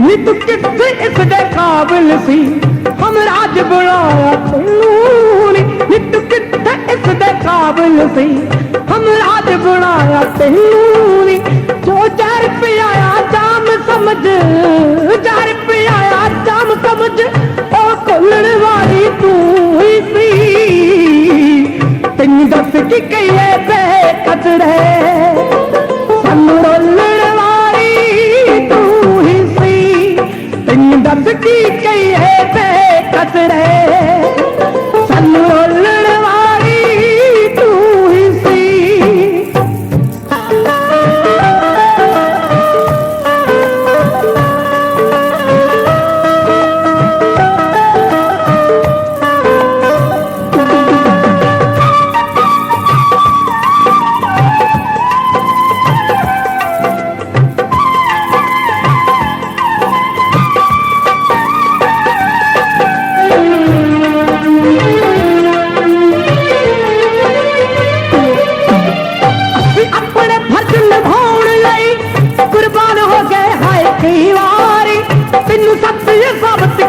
नी तू किथे इसदे काबिल सी हम राज बुलाया तैनू नी तू किथे इसदे काबिल सी हम राज बुलाया तैनू नी जो जहर पियाया जाम समझ जहर पियाया जाम समझ ओ खोलण वाली तू ही सी तैनू दस की कहिए बेकदर सानू रोलण वाली तू ही सी तैनू दस की कहिए बेकदर सानू रोलण वाली तू ही सी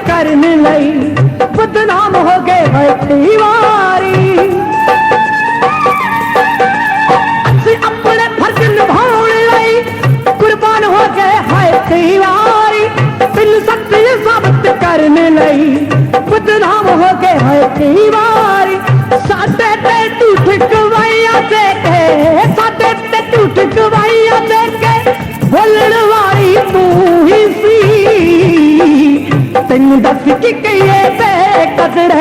करने लई बदनाम हो गए कई वारी अपने फर्ज निभाने लई कुर्बान हो गए हाय कई वारी बिन सत्य साबित करने लई बदनाम हो गए हाय कई वारी साडे ते झूठ गवाइयां दे के साडे ते झूठ गवाइयां दे के बोलण वाली तू ही सी तैनू दस की कहिए बेकदर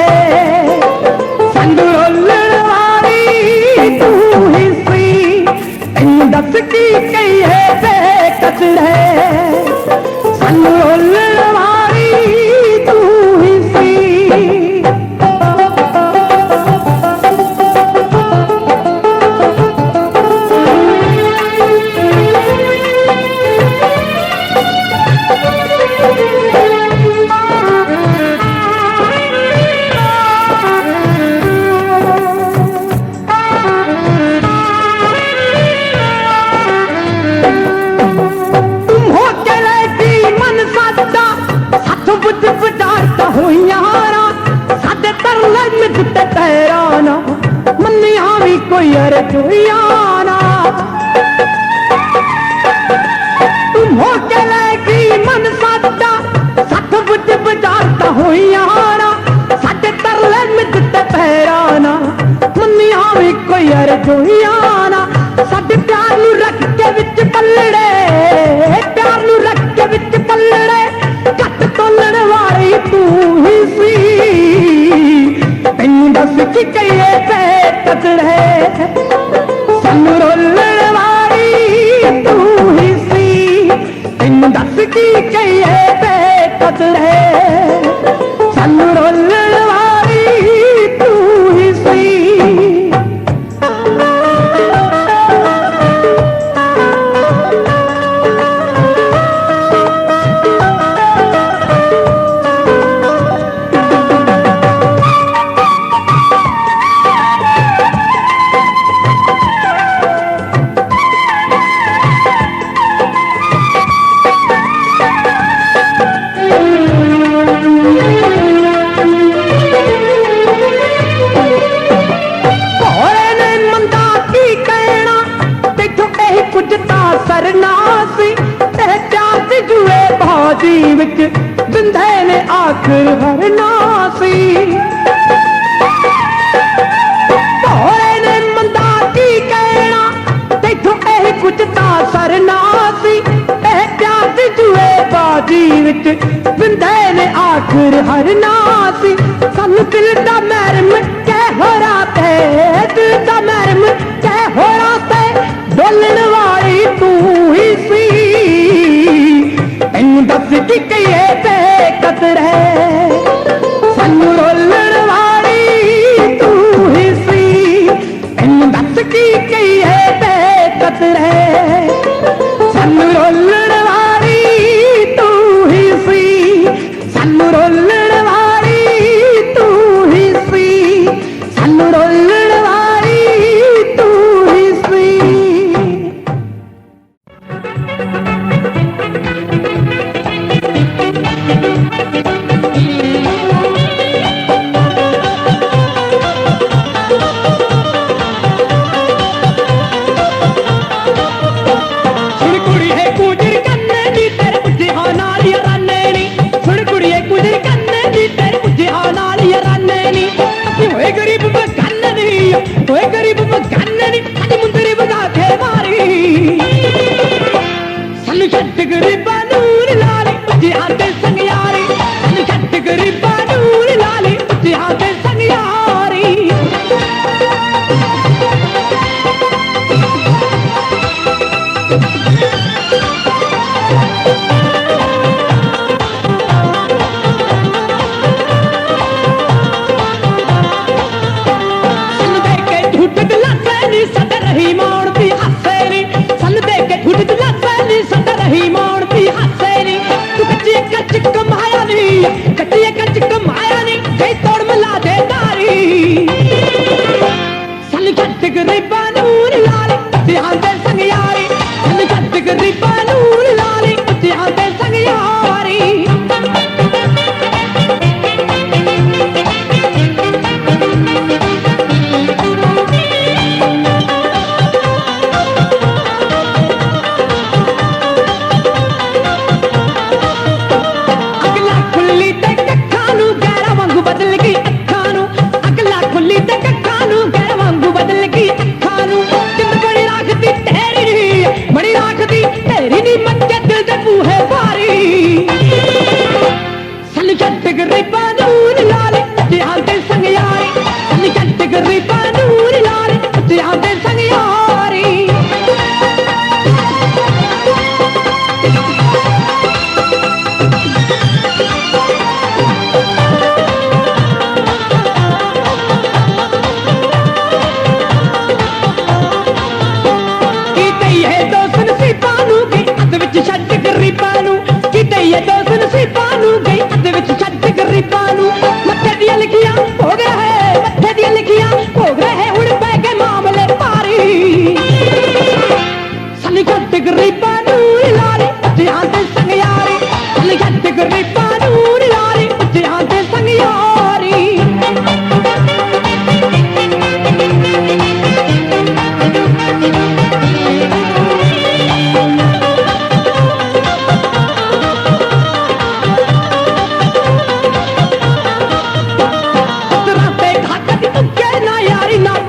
सानू रोलण वाली तू ही सी तैनू दस की कहिए बेकदर सानू रोलण वाली तू ही सी कोई अर्जुयाना तुम हो के लेगी मन सादा सत बुझ बुझाता होइयाना साडे तरले मिटते पैराना मन्निया भी कोई अर्जुयाना साडे प्यार नू रख के विच पल्लड़े प्यार नू रख के विच पल्लड़े कट तोलण वाली तू ही सी तैनू दस की कहिए बेकदर सानू रोलण वाली तू ही सी तैनू दस की कहिए बेकदर सानू रोलण वाली तू ही सी बिंधे ने आखिर हरना सी भोले ने मंदा की कहना तैथों यह कुछ ता सरना सी प्यार दी जुए बाजी विच बिंधे ने आखिर हरना सी सानू दिल दा मैरम कै हो राते दिल दा मैरम कै हो राते डोलण वाली तू ही सी तैनू दस की कहिए बेकदर सानू रोलण वाली तू ही सी तैनू दस की कहिए बेकदर सानू रोलण वाली तू ही सी सानू रोलण वाली तू ही सी सानू रोलण वाली तू ही सी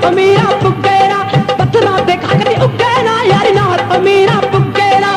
ਅਮੀਰਾ ਪੁੱਗੇਰਾ ਪੱਥਰਾਂ ਤੇ ਖੱਕ ਦੀ ਉੱਗੇ ਨਾ ਯਾਰੀ ਨਾਲ ਅਮੀਰਾ ਪੁੱਗੇਰਾ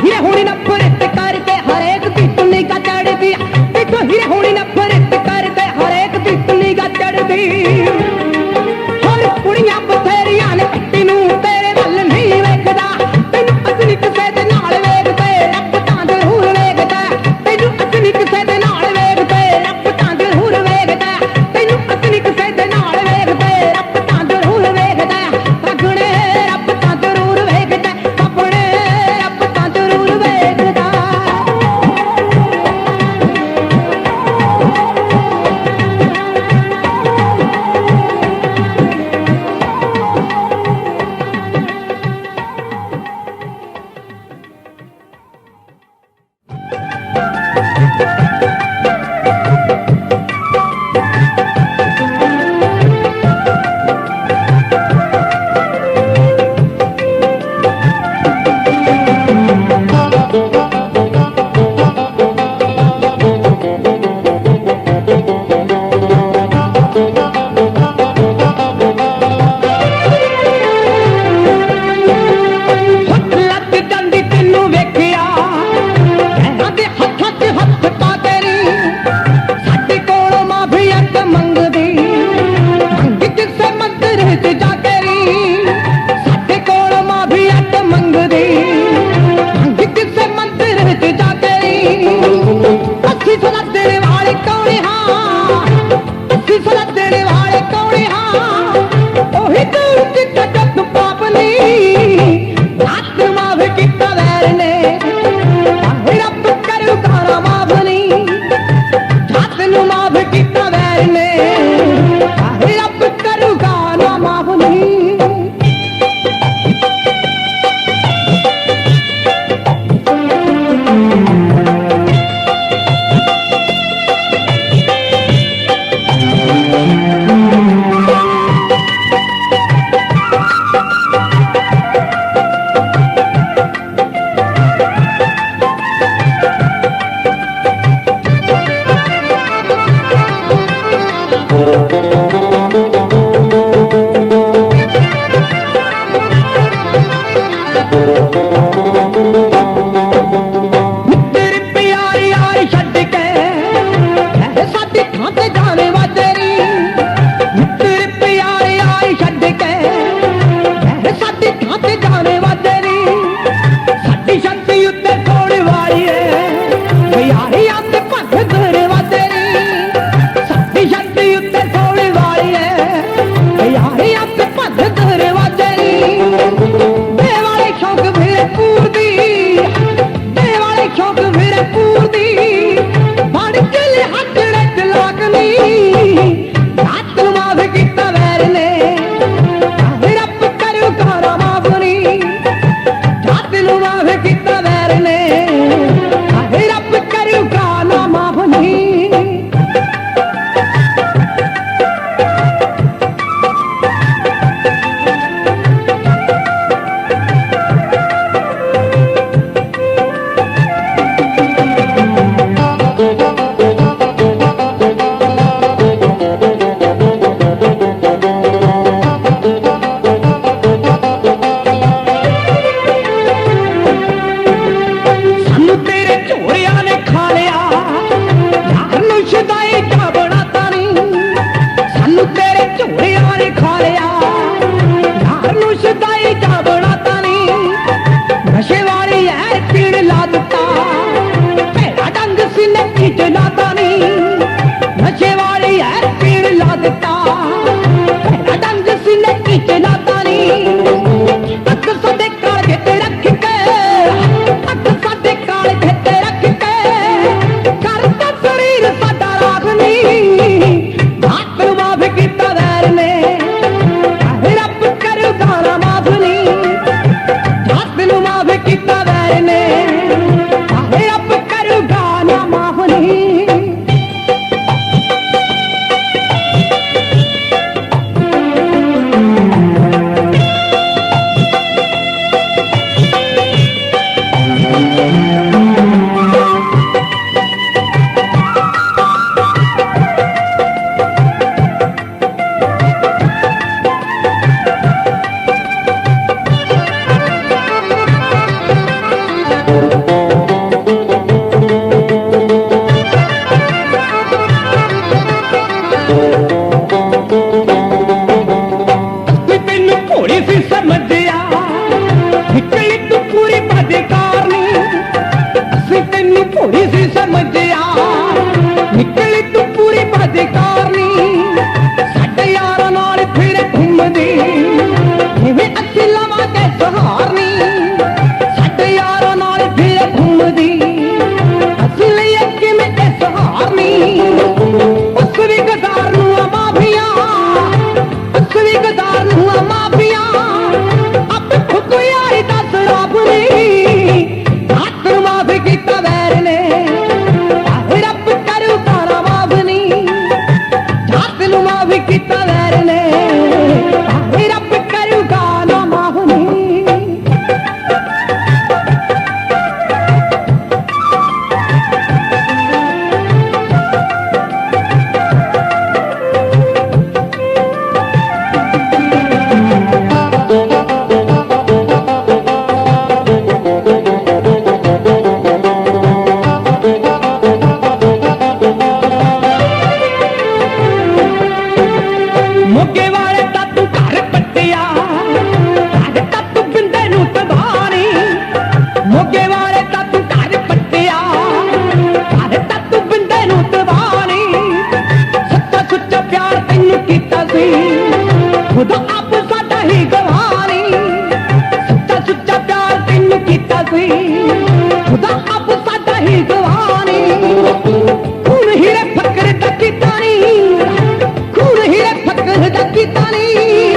ਹੀਰੇ ਹੋਣੀ ਨਫ਼ਰਤ ਕਰਦੇ ਹਰੇਕ ਦੀ ਨਿਗਾਹ ਚੜਦੀ ਤੈਥੋਂ ਹੀਰੇ ਹੋਣੀ ਨਫ਼ਰਤ ਕਰਦੇ ਹਰੇਕ ਦੀ ਨਿਗਾਹ ਚੜਦੀ ਹੋਰ ਕੁੜੀਆਂ ਬਥੇਰੀਆਂ ਨੇ ਕੱਟੀ ਨੂੰ ਤੇਰੇ ਵੱਲ ਨਹੀਂ ਵੇਖਦਾ ਤੈਨੂੰ ਅਸਲੀ ਕਿਸੇ ਦੇ ਨਾਲ ਵੇਖਦੇ ਰੱਬ ਤਾਂ ਜ਼ਰੂਰ ਵੇਖਦਾ ਤੈਨੂੰ ਅਸਲੀ ਕਿਸੇ ਦੇ ਨਾਲ ਵੇਖਦੇ ਰੱਬ ਤਾਂ ਜ਼ਰੂਰ ਵੇਖਦਾ ਤੈਨੂੰ ਅਸਲੀ ਕਿਸੇ ਦੇ ਨਾਲ ਵੇਖਦੇ ਰੱਬ ਤਾਂ ਜ਼ਰੂਰ ਵੇਖਦਾ ਆਪਣੇ ਰੱਬ ਤਾਂ ਜ਼ਰੂਰ ਵੇਖਦਾ ਆਪਣੇ ਰੱਬ ਤਾਂ ਜ਼ਰੂਰ ਵੇਖਦਾ ਲੱਗ ਜਾਂਦੀ ਤੈਨੂੰ ਵੇਖਿਆ ਕਹਿਰਾਂ ਦੇ ਹੱਥਾਂ 'ਚ ਹੱਥ ਪਾ ਤੇਰੀ ਅਸੀਂ ਤੈਨੂੰ ਥੋੜੀ ਸੀ ਸਮਝਿਆ ਨਿਕਲੀ ਤੂੰ ਪੂਰੀ ਬਦਕਾਰਨੀ ਸਾਡੇ ਯਾਰਾਂ ਨਾਲ ਫਿਰ ਘੁੰਮਦੀ ਜਿਵੇਂ ਅਸੀਂ ਲਵਾਂਗੇ ਸਹਾਰਨੀ ਸਾਡੇ ਯਾਰਾਂ ਨਾਲ ਫਿਰ ਘੁੰਮਦੀ ਅਸੀਂ ਲਈ ਕਿਵੇਂ ਇਹ ਸਹਾਰਨੀ ਉਸ ਵੀ ਗਦਾਰ ਨੂੰ ਆ ਮਾਫੀਆ ਉਸ ਵੀ ਗਦਾਰ ਨੂੰ ਆ ਮਾਫੀਆ ਅੱਬ ਠੁਕ ਯਾਰੀ ਦਾ ਸ਼ਰਾਬ ਨਹੀਂ ਹੱਥ ਮਾਫ ਕੀਤਾ ਵੈਰ ਨੇ ਰੱਬ ਕਰੂ ਤਾਰਾ ਮਾਫ ਨਹੀਂ ਹੱਥ ਨੂੰ ਮਾਫ ਕੀਤਾ ਵੈਰ ਨੇ ਰੱਬ ਕਰੂਗਾ ਨਾ ਮਾਫ ਨਹੀਂ ਮੋਗੇ ਵਾਲੇ ਦਾ ਤੂੰ ਘਰ ਪੱਟਿਆ ਅੱਜ ਤੱਕ ਤੂੰ ਬਿੰਦੇ ਨੂੰ ਤਬਾਣੀ ਮੋਗੇ ਵਾਲੇ ਦਾ ਤੂੰ ਘਰ ਪੱਟਿਆ ਅੱਜ ਤੱਕ ਤੂੰ ਬਿੰਦੇ ਨੂੰ ਤਬਾਣੀ ਸੱਚਾ ਸੁੱਚਾ ਪਿਆਰ ਤੈਨੂੰ ਕੀਤਾ ਸੀ ਖੁਦਾ ਆਪ ਸਾਡਾ ਹੀ ਗਵਾਣੀ ਸੱਚਾ ਸੁੱਚਾ ਪਿਆਰ ਤੈਨੂੰ ਕੀਤਾ ਸੀ ਖੁਦਾ ਆਪ ਸਾਡਾ ਹੀ ਗਵਾਣੀ ਹੁਣ ਹੀਰੇ ਫਕਰ ਦਾ ਕੀਤਾ ਨਹੀਂ ਖੂਨ ਹੀਰੇ ਫਕਰ ਦਾ ਕੀਤਾ ਨਹੀਂ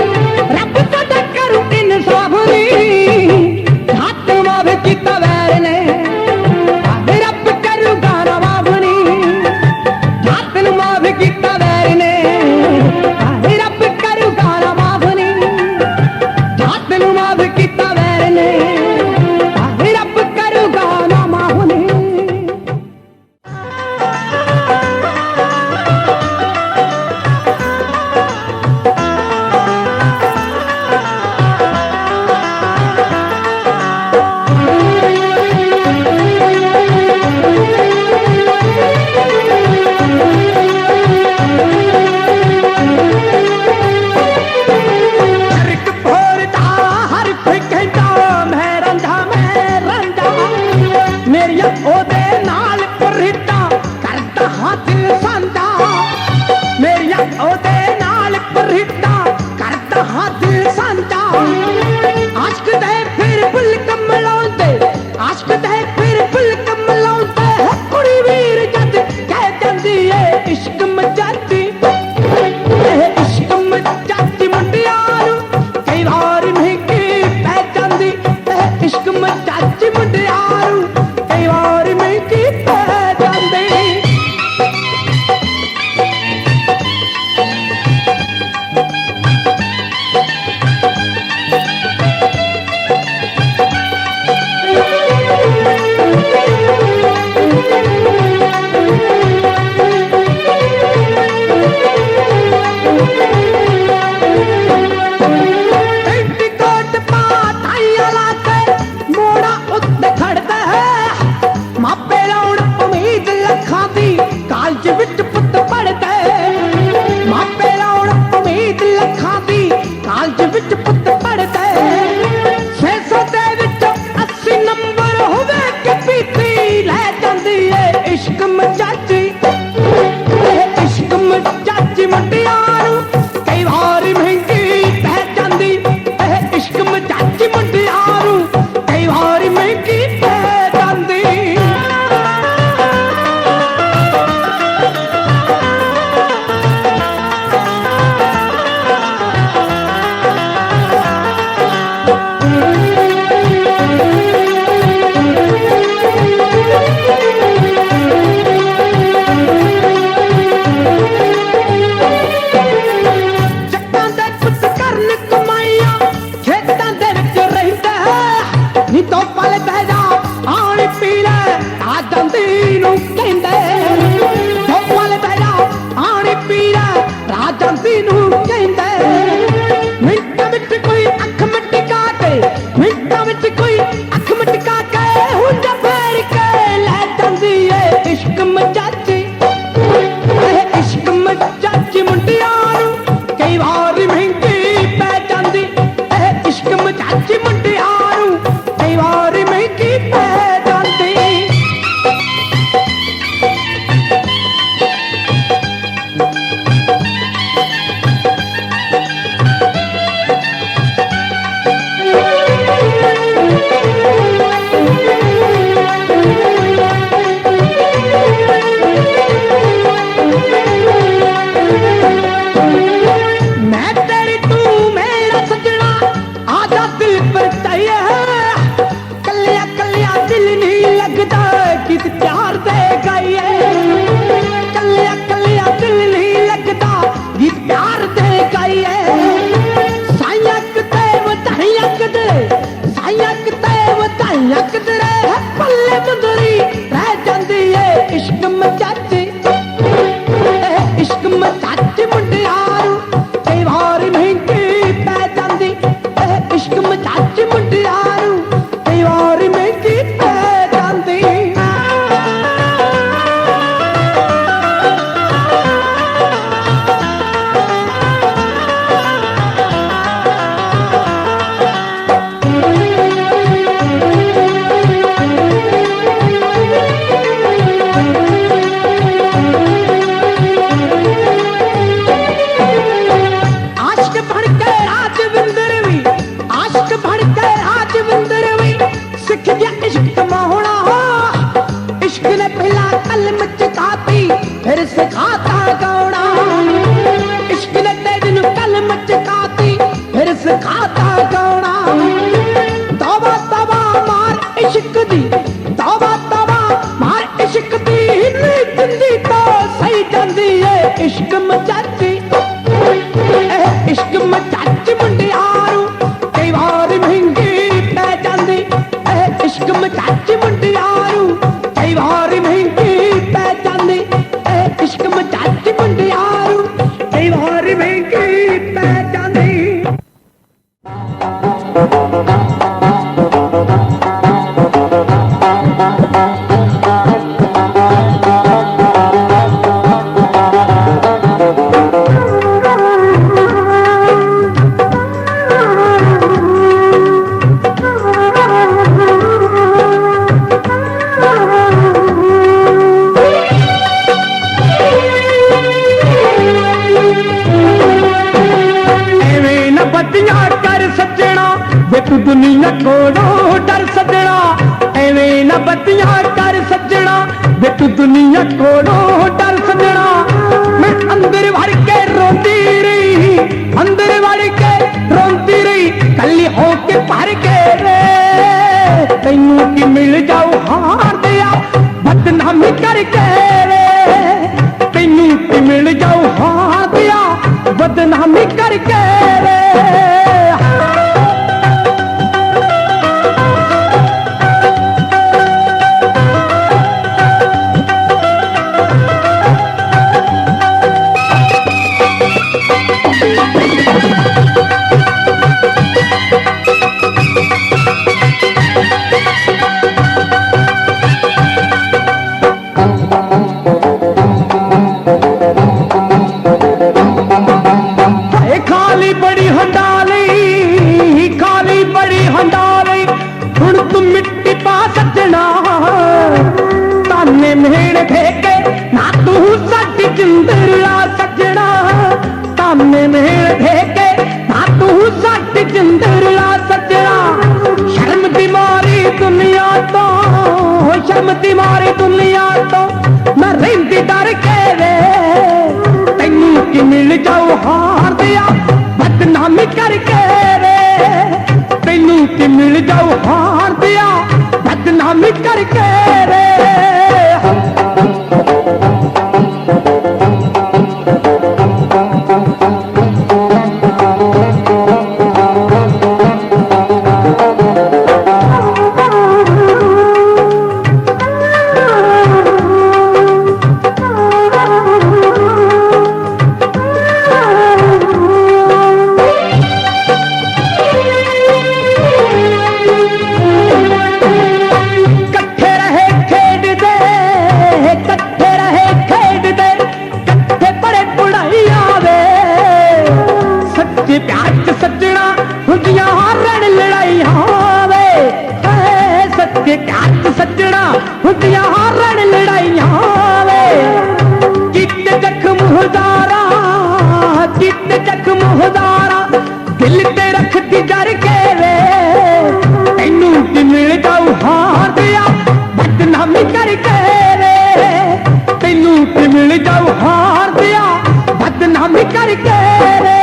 ਰੱਬ ਸਾਡਾ ਕਰੂ ਇਨਸਾਫ ਨਹੀਂ ਹੱਥ ਮਾਫ ਕੀਤਾ ਵੈਰ ਨੇ ਰੱਬ ਕਰੂਗਾ ਨਾ ਮਾਫ ਨਹੀਂ ਹੱਥ ਨੂੰ ਮਾਫ ਕੀਤਾ ਵੈਰ ਨੇ ਰੱਬ ਕਰੂਗਾ ਨਾ ਮਾਫ ਨਹੀਂ ਹੱਥ ਨੂੰ ਮਾਫ ਕੀਤਾ ਵੈਰ ਨੇ ਰੱਬ ਕਰੂਗਾ ਨਾ ਮਾਫ ਨਹੀਂ ਮੇਰੀਆਂ ਉਹਦੇ ਨਾਲ ਪਰਿਤਾ ਕਰਦਾ ਹਾਂ ਦਿਲ ਸੰਦਾ ਮੇਰੀਆਂ ਉਹਦੇ ਨਾਲ ਪਰਿਤਾ ਕਰਦਾ ਹਾਂ ਦਿਲ ਸੰਦਾ ਆਸ਼ਕ ਦੇ ਫਿਰ ਫੁੱਲ ਕਮਲਾਉਂਦੇ ਆਸ਼ਕ ਦੇ ਫਿਰ ਫੁੱਲ ਕਮਲਾਉਂਦੇ ਕੁੜੀ ਵੀਰ ਜਦ ਕਹਿ ਜਾਂਦੀ ਏ ਇਸ਼ਕ ਮਜਾਤੀ ਇਹ ਇਸ਼ਕ ਮਜਾਤੀ ਮੁੰਡਿਆਂ ਨੂੰ ਕਈ ਵਾਰ ਨਹੀਂ ਕੀ ਪੈ ਜਾਂਦੀ ਇਹ ਇਸ਼ਕ ਮਜਾਤੀ ਮੁੰਡਿਆਂ ਨੂੰ ਕਈ ਵਾਰ ਮੈਂ ਕੀ ਪੈ ਜਾਂਦੀ लगदा गीत प्यार दे गाइए कलिया कलिया दिल नहीं लगदा गीत प्यार दे गाइए साइया किते वधाइयां कदे साइया किते वधाइयां कदे पल्ले मुंदरी रह जांदी है इश्क मचाची इश्क मचाची मुंडियारू कई वार महंगी पै जांदी इश्क मचाची मुंडियारू कई वार महंगी पै जांदी फिर सिखाता गौड़ा इश्क ने तेज कलम चकाती फिर सिखाता गौड़ा तौबा तौबा मार इश्क दी तौबा तौबा मार इश्क दी जिंदी तो सही जांदी है इश्क मचाची इश्क मचाची मुंडियारू कई बार महंगी पै जांदी इश्क मचाची मुंडियारू कई बार महंगी पै जांदी इश्क मचाची मुंडियारू कई बार महंगी पै जांदी तू दुनिया कोड़ो डर सजना एवें न बतियां कर सजना वे तू दुनिया कोड़ो डर सजना मैं अंदर भर के रोती रही अंदर भर के रोती रही कली होके भर के रे तैनू की मिल जाओ हार दिया बदनामी करके रे तैनू की मिल जाओ हार दिया बदनामी करके रे जिंदड़ा सजना ताने मेल ठेके ना तू सट जिंदड़ा सजना शर्म दी मारी दुनिया तो शर्म दी मारी दुनिया तो मैं रहिंदी डर के रे तैनू की मिल जाओ हार दिया बदनामी करके रे तैनू की मिल जाओ हार दिया बदनामी करके रे दिल ते रख दी डर के रे तैनू की मिल जाऊ हार दिया बदनामी करके रे तैनू की मिल जाऊ हार दिया बदनामी करके रे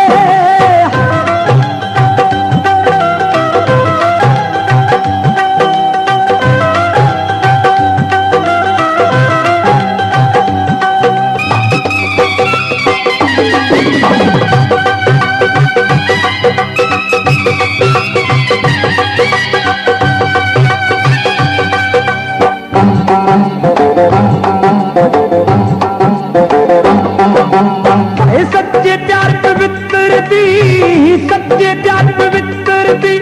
सच्चे प्यार पवित्र दी, सच्चे प्यार पवित्र दी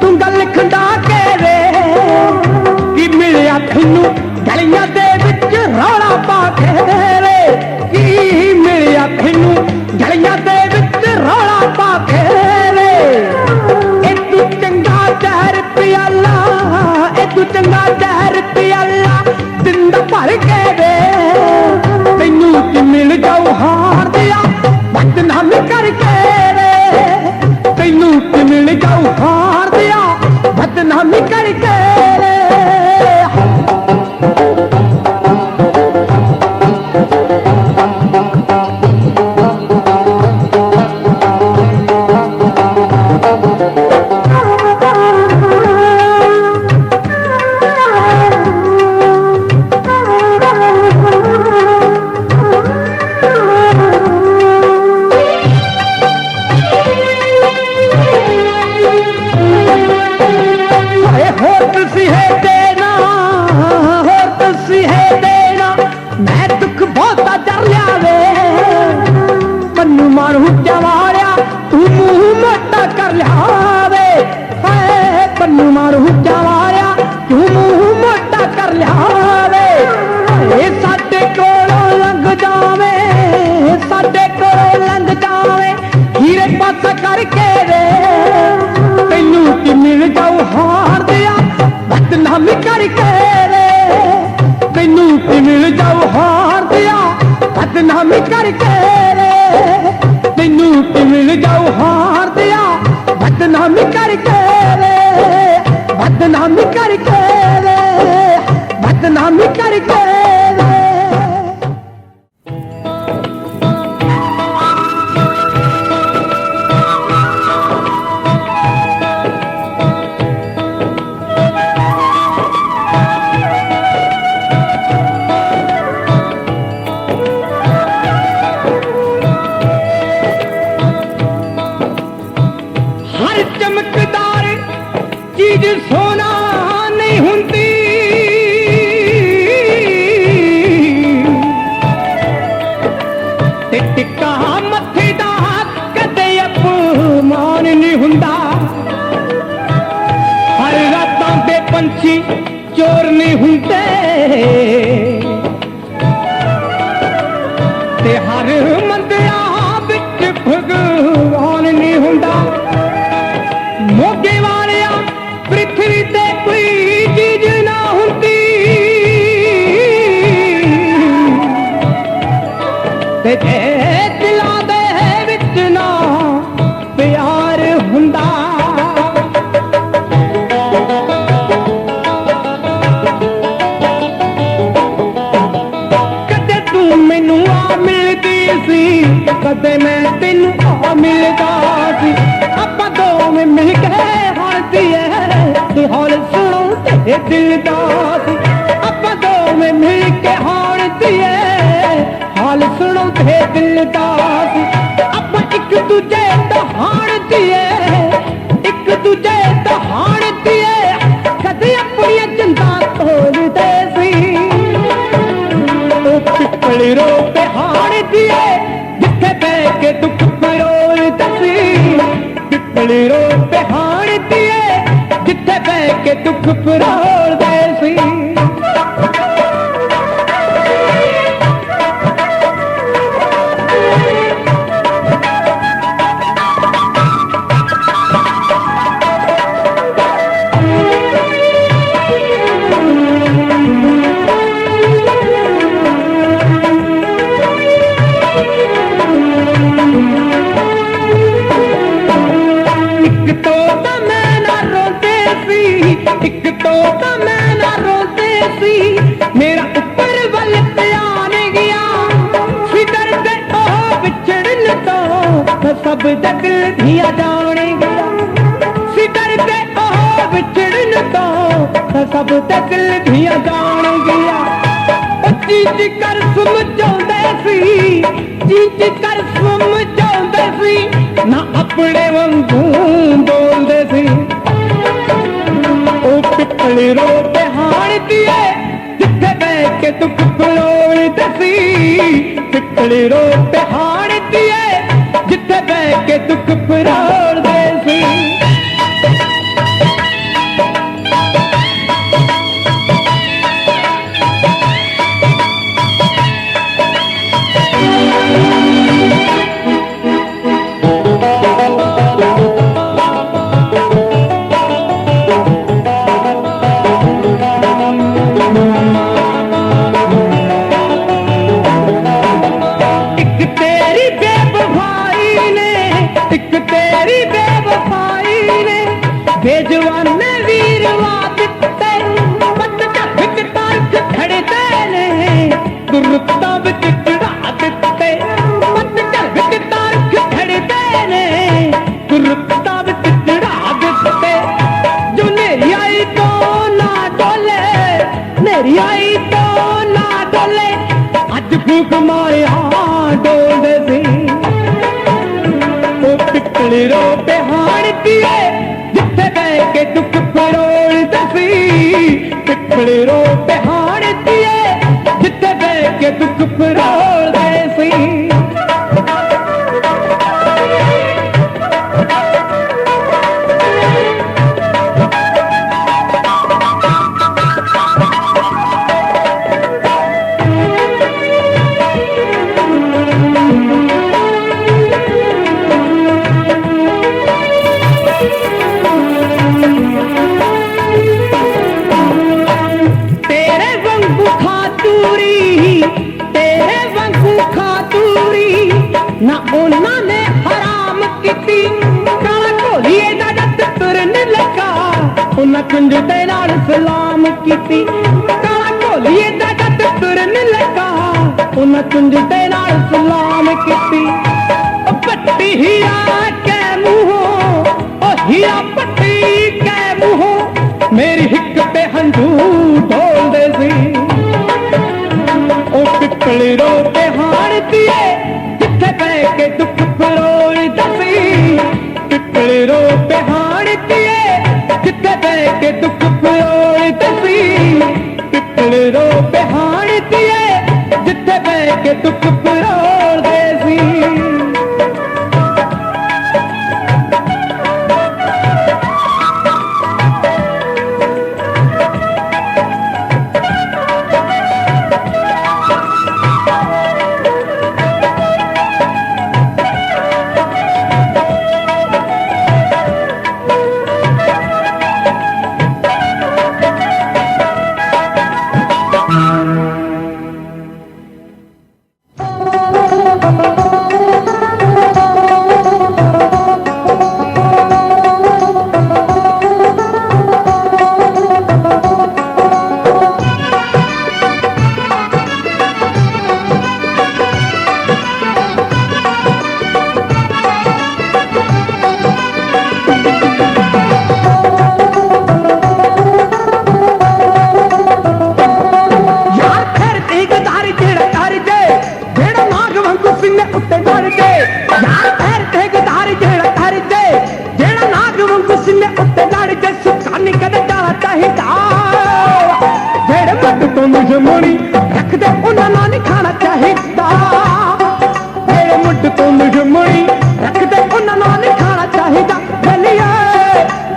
तू गल खंडा के वे कि मिलिया तैनू गलियां दे विच रौला पा के वे कि मिलिया तैनू गलियां दे विच रौला पा के वे ए तू चंगा जहर पियाला, ए तू चंगा जहर पियाला जिंदा भर के वे तैनू कि मिल जाऊ हार दिया बदनामी करके रे तैनू कि मिल जाऊ हार दिया बदनामी करके रे करके रे तैनू कि मिल जाऊ हार दिया बदनामी करके रे तैनू कि मिल जाऊ हार दिया बदनामी करके रे तैनू कि मिल जाऊ हार दिया बदनामी करके रे बदनामी करके रे बदनामी करके रे चमकदार चीज सोना नहीं हुंदी ते टिक्का मथे दा कदे अपमान नहीं हुंदा हर रातां दे पंछी चोर नहीं हुंदे ते हर मंदिरां विच भगवान नहीं हुंदा मोगे वालिया पृथ्वी ते कोई चीज ना हुंदी ते दिलां दे विच ना प्यार हुंदा कदे तू मैनू आ मिलदी सी कदे मैं तेनू आ मिलदा सी आपां दोवें मिल के हालती है हाल सुनो ते दिल दा सी आपां दोवें मिल के हालती है हाल सुनो ते दिल दा सी आपां एक दूजे दा हालती है एक दूजे दा हालती है कदे अपनी जिंदा तोड़दे सी ओ पिपली रो पे हालती है जिथे बह के दुख फरोलदे सी पिपली रो पे हालती है जिथे बह के दुख फरोलदे सी एक तो मैं ना रोते सी मेरा ऊपर वल ध्यान गया फिकर ते ओ विछड़न तो मैं सब दिल दिया जान गया फिकर ते ओ विछड़न तो मैं सब दिल दिया जान गया चीज कर समझाउंदे सी चीज कर समझाउंदे सी ना अपने वांगू बोलदे सी पिपली रो पे हालती है जिथे बह ਪਿੱਪਲੀ ਰੋ ਪਹਾੜ ਦੀਏ ਜਿੱਥੇ ਬਹਿ ਕੇ ਦੁੱਖ ਫਰੋਲਦੇ ਸੀ। बेजवाने वीरवा दिते मत झक तारक खड़ते ने दुरुत्ता विच चढ़ा दिते मत झक तारक खड़ते ने दुरुत्ता विच चढ़ा दिते। जो नेरी आई तो ना डोले नेरी आई तो ना डोले अज फूक मारिया डोलदे सी। ओ पिपली रो पहाड़ दिए जिथे बह के दुख फरोलदे सी। पिपली रो पहाड़ दिए जिथे बह के दुख फरोलदे सी। ना उन्होंने हराम की काला घोलिए दा जट तुरन लगा उन्हें कुंज दे नाल सलाम की। काला घोलिए दा जट तुरन लगा उन्हें कुंज दे नाल सलाम की। पट्टी हीरा के मुंहों ओ हीरा पट्टी के मुंहों मेरी हिक पे हंझू ढोलदे सी। ओ पिपली रो पहाड़ दिए बह के दुख फरोलदा सी। पिपली रो पहाड़ दिए जिथे बह के दुख फरोलदा सी। पिपली रो पहाड़ दिए जिथे बह के दुख फरोलदे सी। मुड़ी रख दे उन्होंने नहीं खाना चाहिदा। मेरे मुड तो मुझे मुड़ी रख दे उन्होंने नहीं खाना चाहिदा। बलिए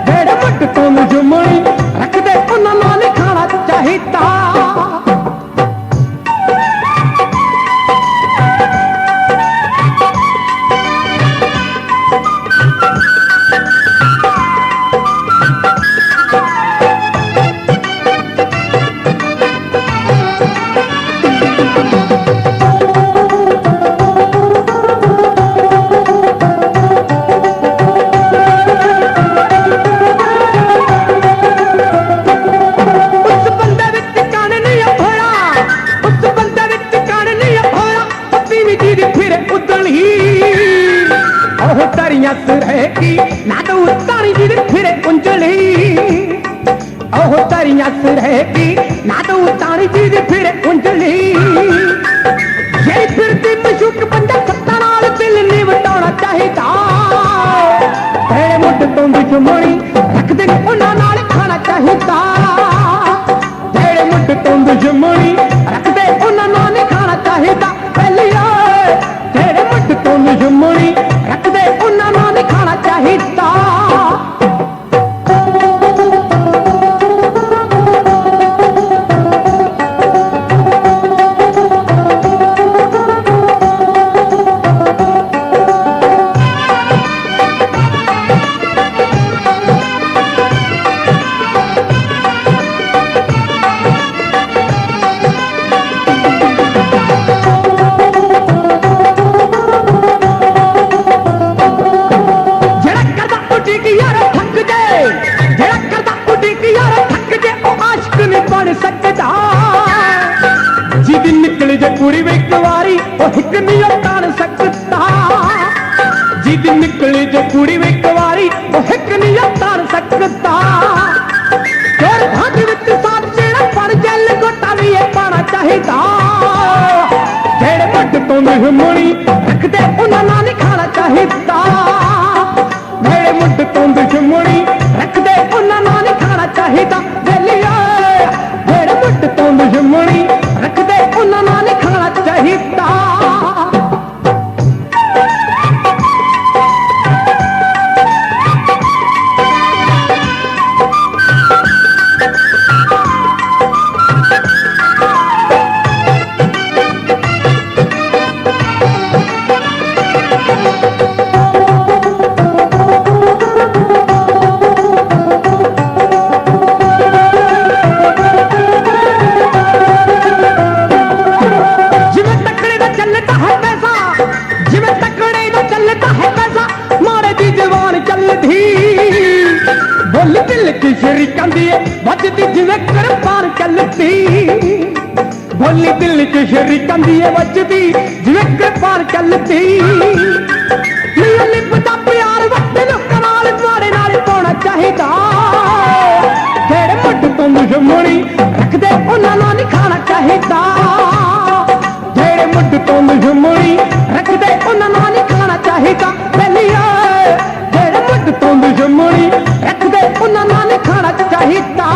मेरे मुड तो मुझे मुड़ी रख दे उन्होंने नहीं खाना चाहिदा। रहेगी ना तो उतारी जी फिरे उंजली। ओह तरिया रहेगी ना तो उतारी जी फिरे उंजली। यही फिरती मशूक बंदा सत्ता नाल दिल नहीं वटाना चाहिदा। तेरे मुठ तो दुश्मनी रख दे उन्हां नाल खाना चाहिदा। तेरे मुठ तो दुश्मनी रख दे उन्हां नाल खाना चाहिदा। पहली जिदी निकल जे पूरी वे एक वारी ओ हिक नहीं तान सकता जिदी निकल जे पूरी वे एक वारी ओ हिक नहीं तान सकता चोर भाग विच साथ जेड़ा पर जल गोटा भी ये पाना चाहिदा जेड़े मट तो दुश्मनी रखदे उन्हां नाल नहीं खाना चाहिदा जेड़े मुंड तो दुश्मनी रखदे उन्हां नाल नहीं खाना चाहिदा वेलिया जेड़े मुंड तो दुश्मनी रखदे उन्हां नाल नहीं खाना चाहिदा बोली दिल की शरीकां दी वजदी जिवें कृपान चलती बोली दिल की शरीकां दी वजदी जिवें कृपान चलती लिपदा प्यार वक्त लोकां नाल माड़े नाल पाउणा चाहिदा जेड़े मुंड तो दुश्मनी रखदे उन्हां नाल नहीं खाना चाहिदा जेड़े मुंड तो दुश्मनी रखदे उन्हां नाल नहीं खाना चाहिदा वेलिया जेड़े मुंड तो दुश्मनी रखदे उन्हां नाल नहीं खाना चाहिदा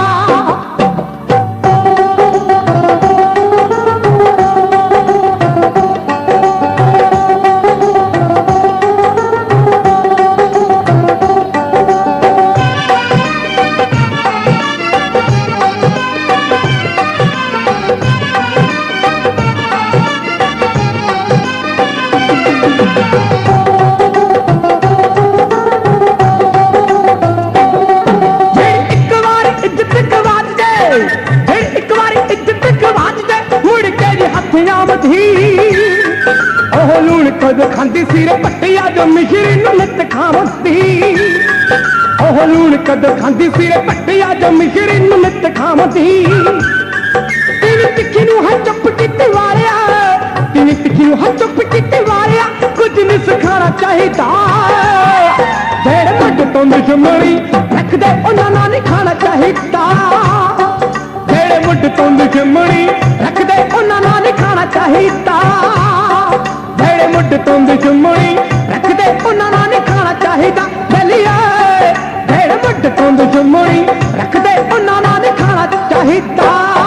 कद खांदी सिरे पट्टिया जो मिश्री नित खावती ओह लूण कद खांदी सिरे पट्टिया जो मिश्री नित खावती तीन तिखी नूं है चुप कीती वारिया तीन तिखी नूं है चुप कीती वारिया कुछ नहीं सिखाना चाहिदा जेड़े मुंड तो दुश्मनी रखदे उन्हां नाल नहीं खाना चाहिदा जेड़े मुंड तो दुश्मनी रखदे उन्हां नाल नहीं खाना चाहिदा मुंड तो दुश्मनी रखदे उन्हां नाल नहीं खाना चाहिदा वेलिया जेड़े मुंड तो दुश्मनी रखदे उन्हां नाल नहीं खाना चाहिदा